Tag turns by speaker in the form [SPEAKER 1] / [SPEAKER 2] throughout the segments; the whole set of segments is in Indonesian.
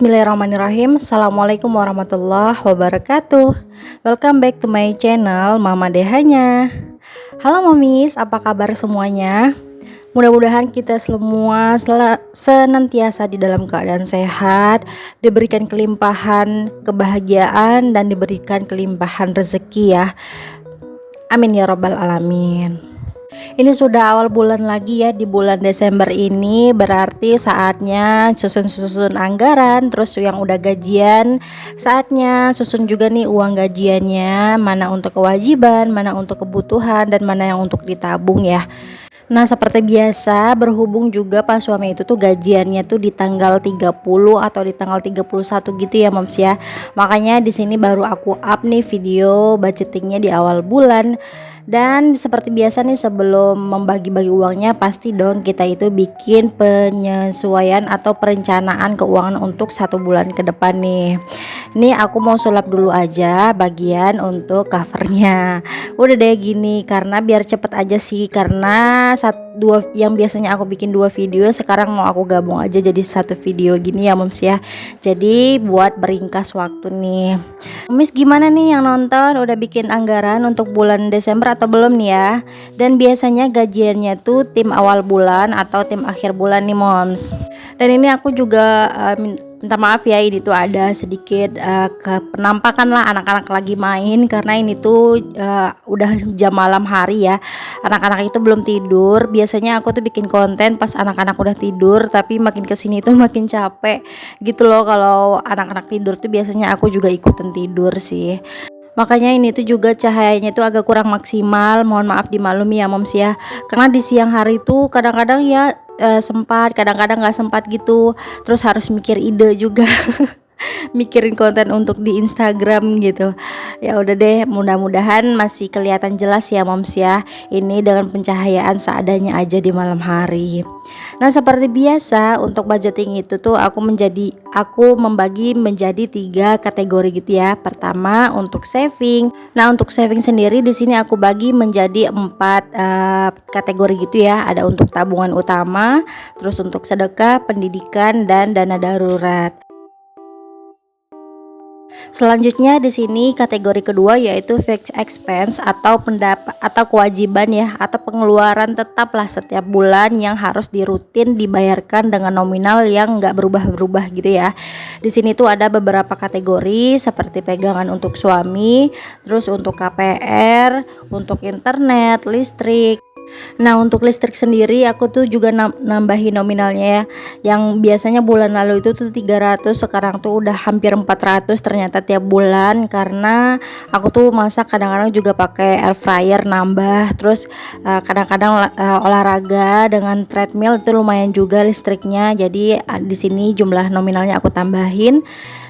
[SPEAKER 1] Bismillahirrahmanirrahim. Assalamualaikum warahmatullahi wabarakatuh. Welcome back to my channel Mama Dehanya. Halo momis, apa kabar semuanya? Mudah-mudahan kita semua senantiasa di dalam keadaan sehat, diberikan kelimpahan kebahagiaan dan diberikan kelimpahan rezeki ya. Amin ya rabbal alamin. Ini sudah awal bulan lagi ya, di bulan Desember ini berarti saatnya susun anggaran. Terus yang udah gajian saatnya susun juga nih uang gajiannya, mana untuk kewajiban, mana untuk kebutuhan, dan mana yang untuk ditabung ya. Nah, seperti biasa, berhubung juga pas suami itu tuh gajiannya tuh di tanggal 30 atau di tanggal 31 gitu ya moms ya. Makanya di sini baru aku up nih video budgetingnya di awal bulan. Dan seperti biasa nih, sebelum membagi-bagi uangnya pasti dong kita itu bikin penyesuaian atau perencanaan keuangan untuk 1 bulan ke depan nih. Ini aku mau sulap dulu aja bagian untuk covernya. Udah deh gini, karena biar cepet aja sih, karena yang biasanya aku bikin 2 video sekarang mau aku gabung aja jadi 1 video gini ya moms ya. Jadi buat beringkas waktu nih. Momis gimana nih yang nonton, udah bikin anggaran untuk bulan Desember atau belum nih ya? Dan biasanya gajiannya tuh tim awal bulan atau tim akhir bulan nih moms. Dan ini aku juga minta maaf ya, ini tuh ada sedikit penampakan lah anak-anak lagi main, karena ini tuh udah jam malam hari ya. Anak-anak itu belum tidur. Biasanya aku tuh bikin konten pas anak-anak udah tidur, tapi makin kesini tuh makin capek gitu loh. Kalau anak-anak tidur tuh biasanya aku juga ikutan tidur sih. Makanya ini tuh juga cahayanya tuh agak kurang maksimal. Mohon maaf dimaklumi ya moms ya. Karena di siang hari tuh kadang-kadang ya sempat, kadang-kadang nggak sempat gitu. Terus harus mikir ide juga. Mikirin konten untuk di Instagram gitu. Ya udah deh, mudah-mudahan masih kelihatan jelas ya moms ya. Ini dengan pencahayaan seadanya aja di malam hari. Nah, seperti biasa untuk budgeting itu tuh aku membagi menjadi 3 kategori gitu ya. Pertama untuk saving. Nah, untuk saving sendiri di sini aku bagi menjadi 4 kategori gitu ya. Ada untuk tabungan utama, terus untuk sedekah, pendidikan, dan dana darurat. Selanjutnya di sini kategori kedua yaitu fixed expense atau kewajiban ya, atau pengeluaran tetap lah setiap bulan yang harus dirutin dibayarkan dengan nominal yang nggak berubah-berubah gitu ya. Di sini tuh ada beberapa kategori seperti pegangan untuk suami, terus untuk KPR, untuk internet, listrik. Nah, untuk listrik sendiri aku tuh juga nambahin nominalnya ya. Yang biasanya bulan lalu itu tuh 300, sekarang tuh udah hampir 400 ternyata tiap bulan, karena aku tuh masak kadang-kadang juga pakai air fryer nambah. Terus kadang-kadang olahraga dengan treadmill itu lumayan juga listriknya. Jadi di sini jumlah nominalnya aku tambahin.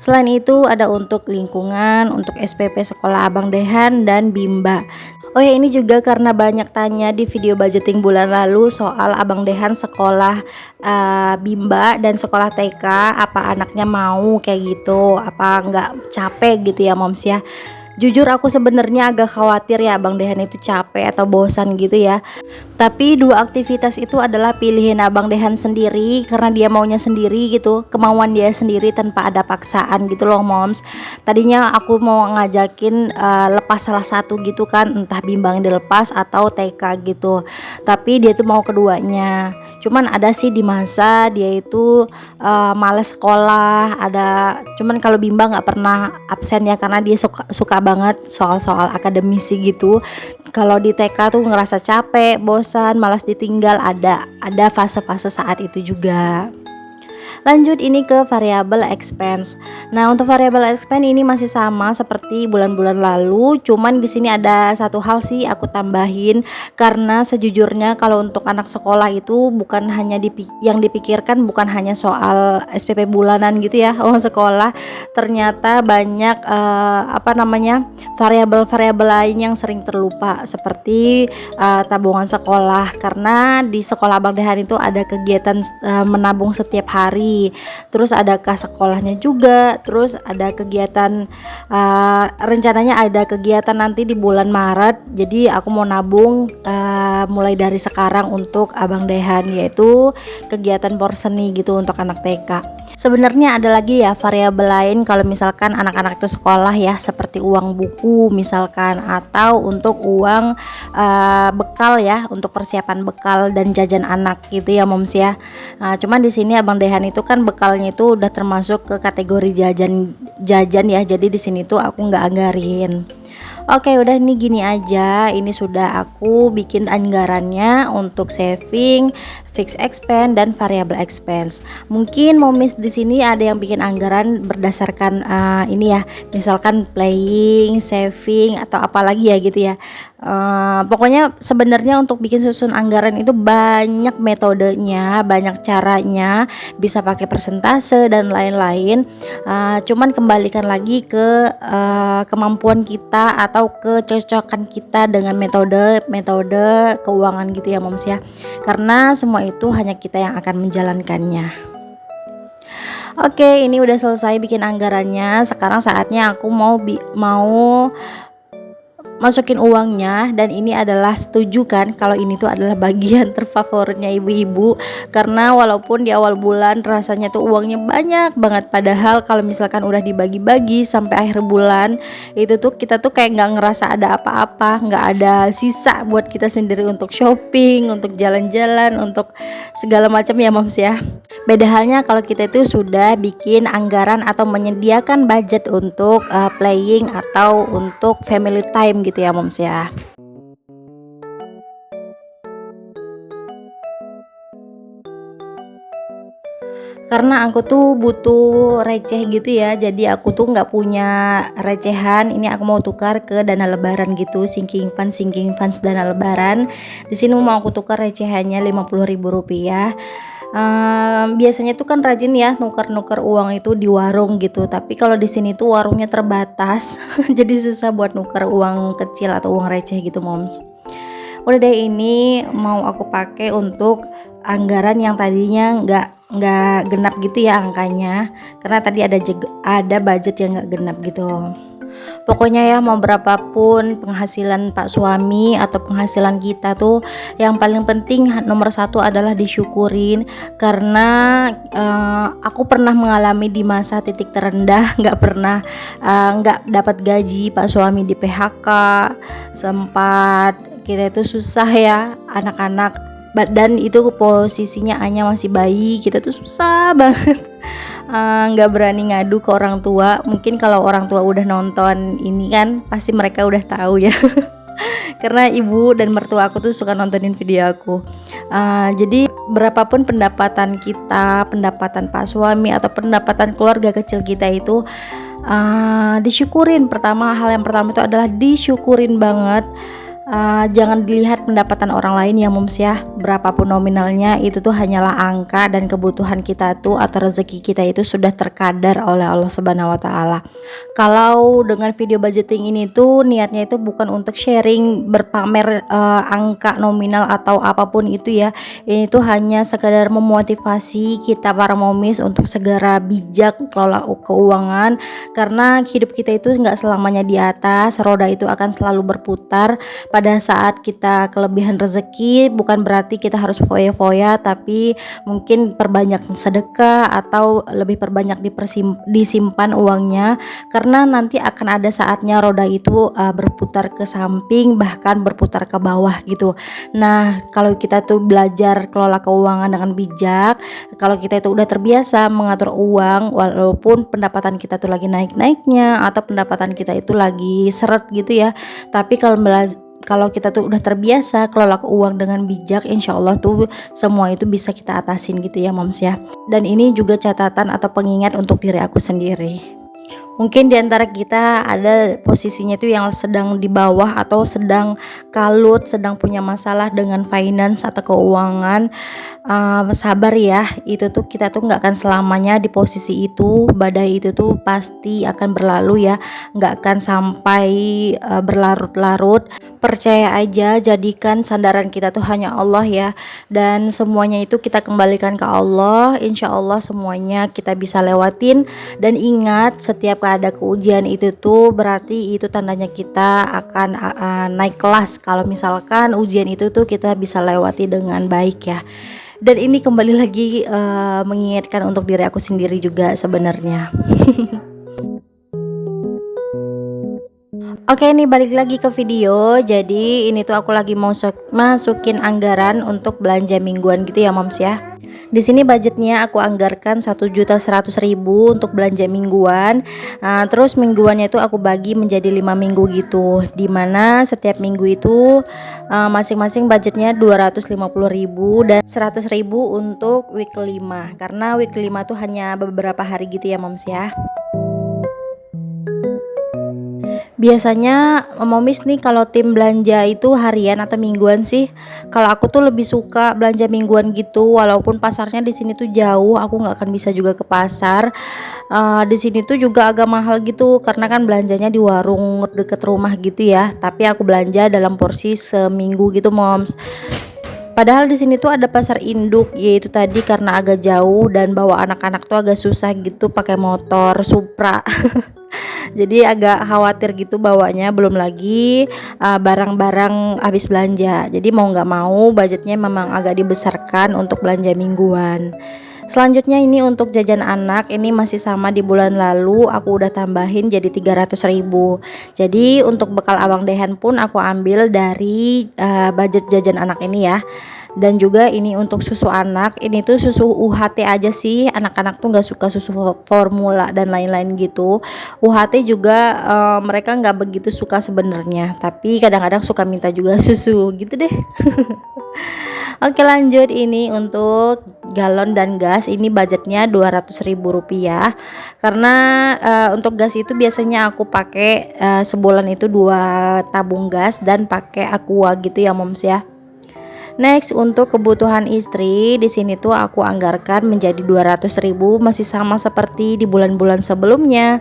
[SPEAKER 1] Selain itu ada untuk lingkungan, untuk SPP sekolah Abang Dehan dan Bimba. Oh ya, ini juga karena banyak tanya di video budgeting bulan lalu soal Abang Dehan sekolah Bimba dan sekolah TK, apa anaknya mau kayak gitu, apa nggak capek gitu ya moms ya. Jujur aku sebenarnya agak khawatir ya Abang Dehan itu capek atau bosan gitu ya. Tapi 2 aktivitas itu adalah pilihan Abang Dehan sendiri, karena dia maunya sendiri gitu, kemauan dia sendiri tanpa ada paksaan gitu loh moms. Tadinya aku mau ngajakin lepas salah satu gitu kan, entah bimbang dilepas atau TK gitu. Tapi dia tuh mau keduanya. Cuman ada sih di masa dia itu males sekolah, cuman kalau bimbang nggak pernah absen ya, karena dia suka banget soal-soal akademisi gitu. Kalau di TK tuh ngerasa capek, bosan, malas ditinggal, ada fase-fase saat itu juga. Lanjut ini ke variable expense. Nah, untuk variable expense ini masih sama seperti bulan-bulan lalu, cuman di sini ada satu hal sih aku tambahin, karena sejujurnya kalau untuk anak sekolah itu bukan hanya yang dipikirkan bukan hanya soal SPP bulanan gitu ya, uang sekolah. Ternyata banyak variabel-variabel lain yang sering terlupa, seperti tabungan sekolah, karena di sekolah Abang Dehan itu ada kegiatan menabung setiap hari. Terus ada kas sekolahnya juga. Terus ada kegiatan rencananya ada kegiatan nanti di bulan Maret. Jadi aku mau nabung mulai dari sekarang untuk Abang Dehan, yaitu kegiatan porseni gitu untuk anak TK. Sebenarnya ada lagi ya variabel lain kalau misalkan anak-anak itu sekolah ya, seperti uang buku misalkan, atau untuk uang bekal ya, untuk persiapan bekal dan jajan anak gitu ya moms ya. Cuman di sini Abang Dehan itu kan bekalnya itu udah termasuk ke kategori jajan ya, jadi di sini tuh aku nggak anggarin. Oke, udah nih gini aja. Ini sudah aku bikin anggarannya untuk saving, fixed expense dan variable expense. Mungkin momis di sini ada yang bikin anggaran berdasarkan ini ya, misalkan playing, saving atau apalagi ya gitu ya. Pokoknya sebenarnya untuk bikin susun anggaran itu banyak metodenya, banyak caranya, bisa pakai persentase dan lain-lain. Cuman kembalikan lagi ke kemampuan kita atau kecocokan kita dengan metode keuangan gitu ya moms ya, karena semua itu hanya kita yang akan menjalankannya. Oke, ini udah selesai bikin anggarannya. Sekarang saatnya aku mau masukin uangnya, dan ini adalah setuju kan kalau ini tuh adalah bagian terfavoritnya ibu-ibu, karena walaupun di awal bulan rasanya tuh uangnya banyak banget, padahal kalau misalkan udah dibagi-bagi sampai akhir bulan itu tuh kita tuh kayak nggak ngerasa ada apa-apa, nggak ada sisa buat kita sendiri untuk shopping, untuk jalan-jalan, untuk segala macam ya moms ya. Beda halnya kalau kita itu sudah bikin anggaran atau menyediakan budget untuk playing atau untuk family time gitu ya moms ya. Karena aku tuh butuh receh gitu ya, jadi aku tuh nggak punya recehan. Ini aku mau tukar ke dana lebaran gitu, sinking funds dana lebaran. Di sini mau aku tukar recehannya Rp50.000. Biasanya tuh kan rajin ya nuker-nuker uang itu di warung gitu, tapi kalau di sini tuh warungnya terbatas jadi susah buat nuker uang kecil atau uang receh gitu moms. Udah deh, ini mau aku pakai untuk anggaran yang tadinya nggak genap gitu ya angkanya, karena tadi ada budget yang nggak genap gitu. Pokoknya ya, mau berapapun penghasilan Pak suami atau penghasilan kita tuh, yang paling penting nomor satu adalah disyukurin. Karena aku pernah mengalami di masa titik terendah, nggak dapat gaji, Pak suami di PHK, sempat kita itu susah ya anak-anak, dan itu posisinya Anya masih bayi, kita tuh susah banget. Nggak berani ngadu ke orang tua. Mungkin kalau orang tua udah nonton ini kan pasti mereka udah tahu ya karena ibu dan mertua aku tuh suka nontonin video aku. Jadi berapapun pendapatan kita, pendapatan Pak suami atau pendapatan keluarga kecil kita itu disyukurin. Hal yang pertama itu adalah disyukurin banget. Jangan dilihat pendapatan orang lain ya moms ya, berapapun nominalnya itu tuh hanyalah angka, dan kebutuhan kita tuh atau rezeki kita itu sudah terkadar oleh Allah Subhanahu wa taala. Kalau dengan video budgeting ini tuh niatnya itu bukan untuk sharing, berpamer angka nominal atau apapun itu ya. Ini tuh hanya sekadar memotivasi kita para momis untuk segera bijak kelola keuangan, karena hidup kita itu nggak selamanya di atas, roda itu akan selalu berputar. Pada saat kita kelebihan rezeki, bukan berarti kita harus foya-foya, tapi mungkin perbanyak sedekah atau lebih perbanyak disimpan uangnya, karena nanti akan ada saatnya roda itu berputar ke samping, bahkan berputar ke bawah gitu. Nah, kalau kita tuh belajar kelola keuangan dengan bijak, kalau kita itu udah terbiasa mengatur uang, walaupun pendapatan kita tuh lagi naik-naiknya atau pendapatan kita itu lagi seret gitu ya, tapi kalau kita tuh udah terbiasa kelola keuangan dengan bijak, insya Allah tuh semua itu bisa kita atasin gitu ya moms ya. Dan ini juga catatan atau pengingat untuk diri aku sendiri. Mungkin diantara kita ada posisinya itu yang sedang di bawah atau sedang kalut, sedang punya masalah dengan finance atau keuangan. Sabar ya, itu tuh kita tuh nggak akan selamanya di posisi itu. Badai itu tuh pasti akan berlalu ya, nggak akan sampai berlarut-larut. Percaya aja, jadikan sandaran kita tuh hanya Allah ya, dan semuanya itu kita kembalikan ke Allah. Insya Allah semuanya kita bisa lewatin. Dan ingat, setiap ada keujian itu tuh berarti itu tandanya kita akan naik kelas. Kalau misalkan ujian itu tuh kita bisa lewati dengan baik ya. Dan ini kembali lagi mengingatkan untuk diri aku sendiri juga sebenarnya. Oke, ini balik lagi ke video. Jadi ini tuh aku lagi mau masukin anggaran untuk belanja mingguan gitu ya moms ya. Di sini budgetnya aku anggarkan 1.100.000 untuk belanja mingguan. Terus mingguannya itu aku bagi menjadi 5 minggu gitu. Dimana setiap minggu itu masing-masing budgetnya 250.000 dan 100.000 untuk week kelima. Karena week kelima tuh hanya beberapa hari gitu ya moms ya. Biasanya momis nih kalau tim belanja itu harian atau mingguan sih? Kalau aku tuh lebih suka belanja mingguan gitu, walaupun pasarnya di sini tuh jauh, aku nggak akan bisa juga ke pasar. Di sini tuh juga agak mahal gitu, karena kan belanjanya di warung deket rumah gitu ya. Tapi aku belanja dalam porsi seminggu gitu, moms. Padahal di sini tuh ada pasar induk, yaitu tadi karena agak jauh dan bawa anak-anak tuh agak susah gitu pakai motor Supra. Jadi agak khawatir gitu bawanya, belum lagi barang-barang habis belanja. Jadi mau nggak mau budgetnya memang agak dibesarkan untuk belanja mingguan. Selanjutnya ini untuk jajan anak, ini masih sama di bulan lalu aku udah tambahin jadi 300.000. Jadi untuk bekal abang Dehan pun aku ambil dari budget jajan anak ini ya. Dan juga ini untuk susu anak, ini tuh susu UHT aja sih, anak-anak tuh nggak suka susu formula dan lain-lain gitu. UHT juga mereka nggak begitu suka sebenarnya, tapi kadang-kadang suka minta juga susu gitu deh. Oke, lanjut. Ini untuk galon dan gas, ini budgetnya 200.000 rupiah. Karena untuk gas itu biasanya aku pakai sebulan itu 2 tabung gas dan pakai aqua gitu ya moms ya. Next, untuk kebutuhan istri, di sini tuh aku anggarkan menjadi 200.000, masih sama seperti di bulan-bulan sebelumnya.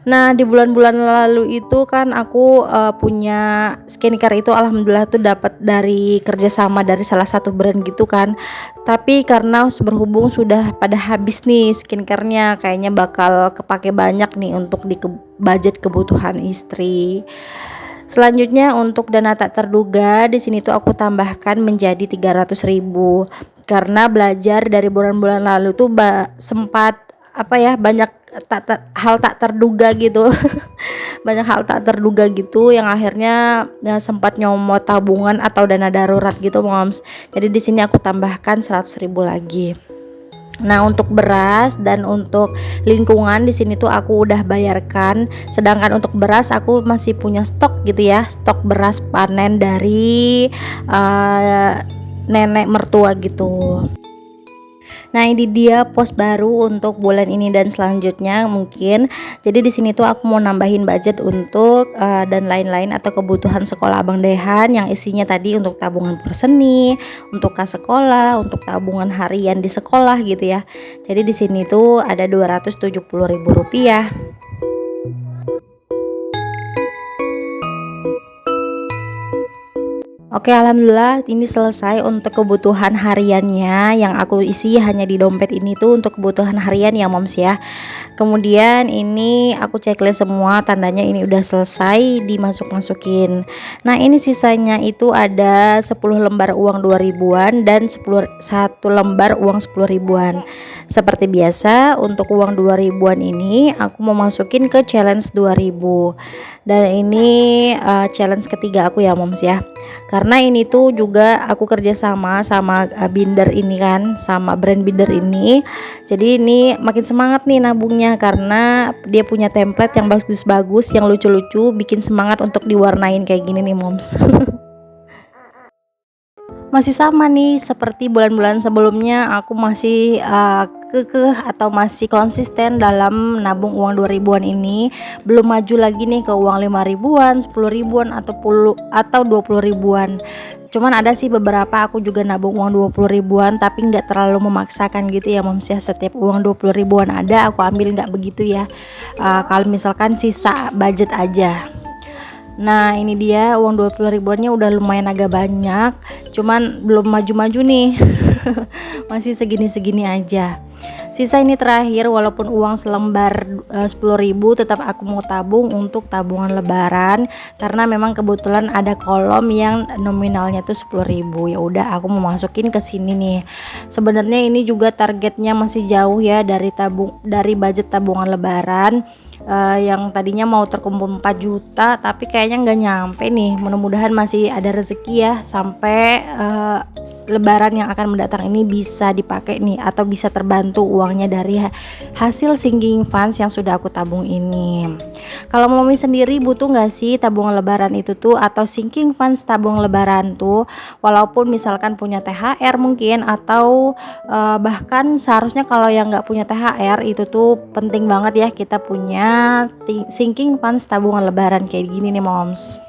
[SPEAKER 1] Nah, di bulan-bulan lalu itu kan aku punya skincare itu alhamdulillah tuh dapat dari kerjasama dari salah satu brand gitu kan. Tapi karena berhubung sudah pada habis nih skincarenya, kayaknya bakal kepake banyak nih untuk di budget kebutuhan istri. Selanjutnya untuk dana tak terduga, di sini tuh aku tambahkan menjadi 300.000 karena belajar dari bulan-bulan lalu tuh sempat banyak hal tak terduga gitu. Banyak hal tak terduga gitu yang akhirnya sempat nyomot tabungan atau dana darurat gitu moms. Jadi di sini aku tambahkan 100.000 lagi. Nah, untuk beras dan untuk lingkungan di sini tuh aku udah bayarkan. Sedangkan untuk beras aku masih punya stok gitu ya, stok beras panen dari nenek mertua gitu. Nah, ini dia pos baru untuk bulan ini dan selanjutnya mungkin. Jadi di sini tuh aku mau nambahin budget untuk dan lain-lain atau kebutuhan sekolah Abang Dehan yang isinya tadi untuk tabungan perseni, untuk kas sekolah, untuk tabungan harian di sekolah gitu ya. Jadi di sini tuh ada 270.000 rupiah. Oke, alhamdulillah ini selesai untuk kebutuhan hariannya. Yang aku isi hanya di dompet ini tuh untuk kebutuhan harian ya moms ya. Kemudian ini aku checklist semua, tandanya ini udah selesai dimasuk-masukin. Nah, ini sisanya itu ada 10 lembar uang 2.000-an dan 1 lembar uang 10 ribuan. Seperti biasa untuk uang 2.000-an ini aku mau masukin ke challenge 2.000. Dan ini challenge ketiga aku ya moms ya. Karena ini tuh juga aku kerjasama sama binder ini kan, sama brand binder ini. Jadi ini makin semangat nih nabungnya karena dia punya template yang bagus-bagus, yang lucu-lucu, bikin semangat untuk diwarnain kayak gini nih moms. Masih sama nih seperti bulan-bulan sebelumnya, aku masih kekeh atau masih konsisten dalam nabung uang 2.000-an ini. Belum maju lagi nih ke uang 5 ribuan, 10 ribuan atau 20 ribuan. Cuman ada sih beberapa aku juga nabung uang 20 ribuan, tapi nggak terlalu memaksakan gitu ya moms ya. Setiap uang 20 ribuan ada aku ambil, nggak begitu ya. Kalau misalkan sisa budget aja. Nah, ini dia uang 20 ribuannya udah lumayan agak banyak, cuman belum maju-maju nih. Masih segini-segini aja. Sisa ini terakhir, walaupun uang selembar 10.000 tetap aku mau tabung untuk tabungan lebaran karena memang kebetulan ada kolom yang nominalnya tuh 10.000. Ya udah aku mau masukin ke sini nih. Sebenarnya ini juga targetnya masih jauh ya dari budget tabungan lebaran. Yang tadinya mau terkumpul 4 juta tapi kayaknya nggak nyampe nih. Mudah-mudahan masih ada rezeki ya sampai lebaran yang akan mendatang ini bisa dipakai nih atau bisa terbantu uangnya dari hasil sinking funds yang sudah aku tabung ini. Kalau Mami sendiri butuh nggak sih tabungan lebaran itu tuh atau sinking funds tabung lebaran tuh, walaupun misalkan punya THR mungkin atau bahkan seharusnya kalau yang nggak punya THR itu tuh penting banget ya kita punya sinking funds tabungan lebaran kayak gini nih moms.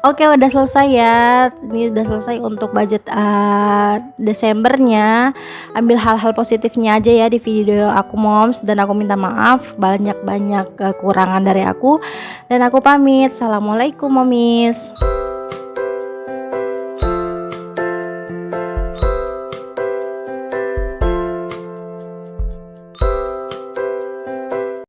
[SPEAKER 1] Oke, udah selesai ya. Ini udah selesai untuk budget Desembernya. Ambil hal-hal positifnya aja ya di video aku moms, dan aku minta maaf banyak-banyak kekurangan dari aku, dan aku pamit. Assalamualaikum momis.